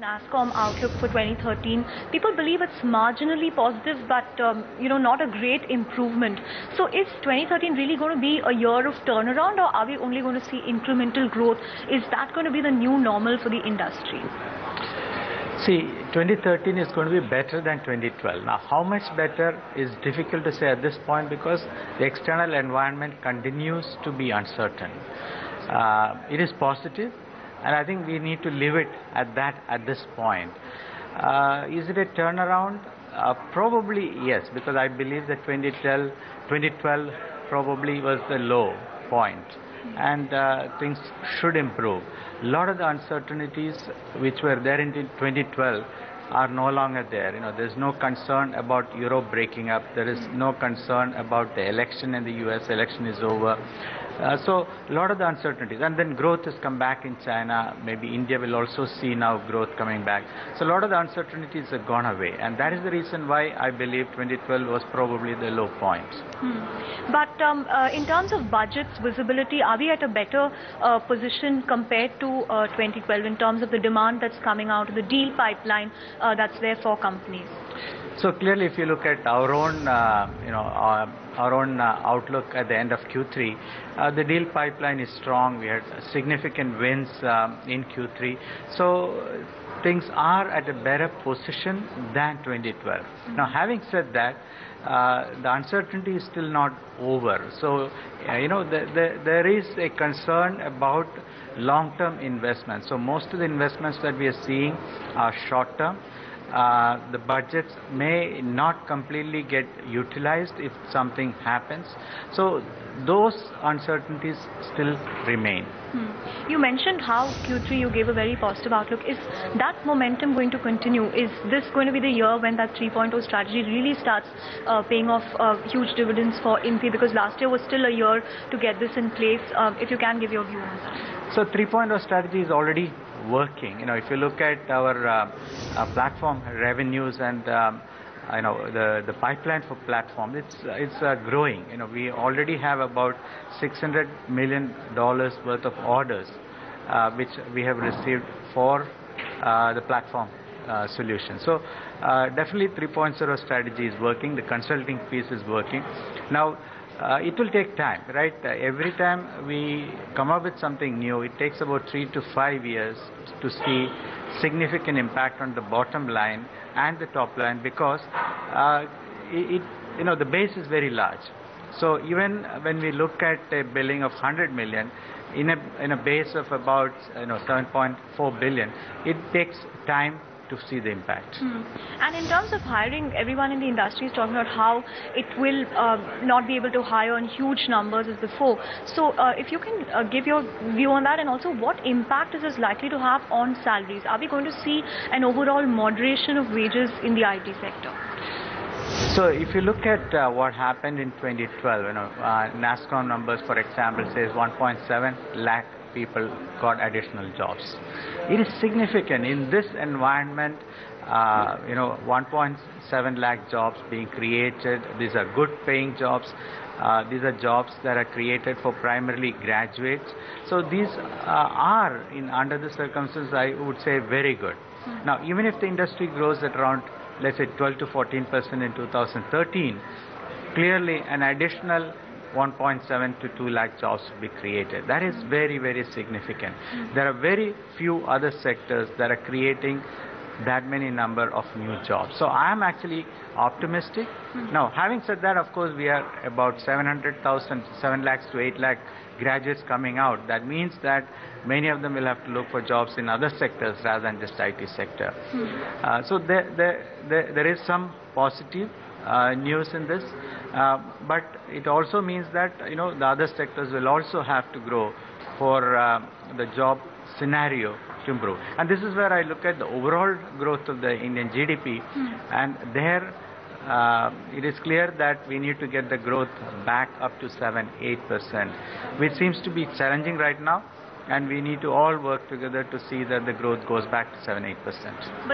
NASSCOM outlook for 2013, people believe it's marginally positive, but not a great improvement. So is 2013 really going to be a year of turnaround, or are we only going to see incremental growth? Is that going to be the new normal for the industry? See, 2013 is going to be better than 2012. Now, how much better is difficult to say at this point, because the external environment continues to be uncertain. It is positive, and I think we need to leave it at that at this point. Is it a turnaround? Probably yes, because I believe that 2012 probably was the low point, and things should improve. A lot of the uncertainties which were there in 2012 are no longer there. There's no concern about Europe breaking up. There is no concern about the election in the US. Election is over. So a lot of the uncertainties, and then growth has come back in China. Maybe India will also see now growth coming back. So a lot of the uncertainties have gone away, and that is the reason why I believe 2012 was probably the low point. But in terms of budgets, visibility, are we at a better position compared to 2012 in terms of the demand that's coming out, the deal pipeline that's there for companies? So clearly, if you look at our own, outlook at the end of Q3, the deal pipeline is strong. We had significant wins in Q3. So things are at a better position than 2012. Now, having said that, the uncertainty is still not over. So, there is a concern about long-term investments. So most of the investments that we are seeing are short-term. The budgets may not completely get utilized if something happens. So those uncertainties still remain. You mentioned how Q3 you gave a very positive outlook. Is that momentum going to continue? Is this going to be the year when that 3.0 strategy really starts paying off huge dividends for Infy? Because last year was still a year to get this in place. If you can give your view on that. So 3.0 strategy is already working. If you look at our platform revenues and the pipeline for platform, it's growing. We already have about $600 million worth of orders which we have received for the platform solution. So definitely 3.0 strategy is working. The consulting piece is working. Now it will take time, right? Every time we come up with something new, it takes about 3 to 5 years to see significant impact on the bottom line and the top line, because the base is very large. So even when we look at a billing of 100 million in a base of about 7.4 billion, it takes time to see the impact. And in terms of hiring, everyone in the industry is talking about how it will not be able to hire on huge numbers as before. So if you can give your view on that, and also what impact is this likely to have on salaries? Are we going to see an overall moderation of wages in the IT sector? So if you look at what happened in 2012, NASSCOM numbers, for example, says 1.7 lakh people got additional jobs. It is significant in this environment. 1.7 lakh jobs being created. These are good paying jobs. These are jobs that are created for primarily graduates. So these are, under the circumstances, I would say very good. Now, even if the industry grows at around, let's say, 12 to 14% in 2013, clearly an additional 1.7 to 2 lakh jobs will be created. That is very, very significant. There are very few other sectors that are creating that many number of new jobs. So I am actually optimistic. Now, having said that, of course, we are about 700,000, 7 lakhs to 8 lakh graduates coming out. That means that many of them will have to look for jobs in other sectors rather than just IT sector. So there is some positive news in this, but it also means that the other sectors will also have to grow for the job scenario to improve. And this is where I look at the overall growth of the Indian GDP, and there it is clear that we need to get the growth back up to 7-8%, which seems to be challenging right now, and we need to all work together to see that the growth goes back to 7-8%.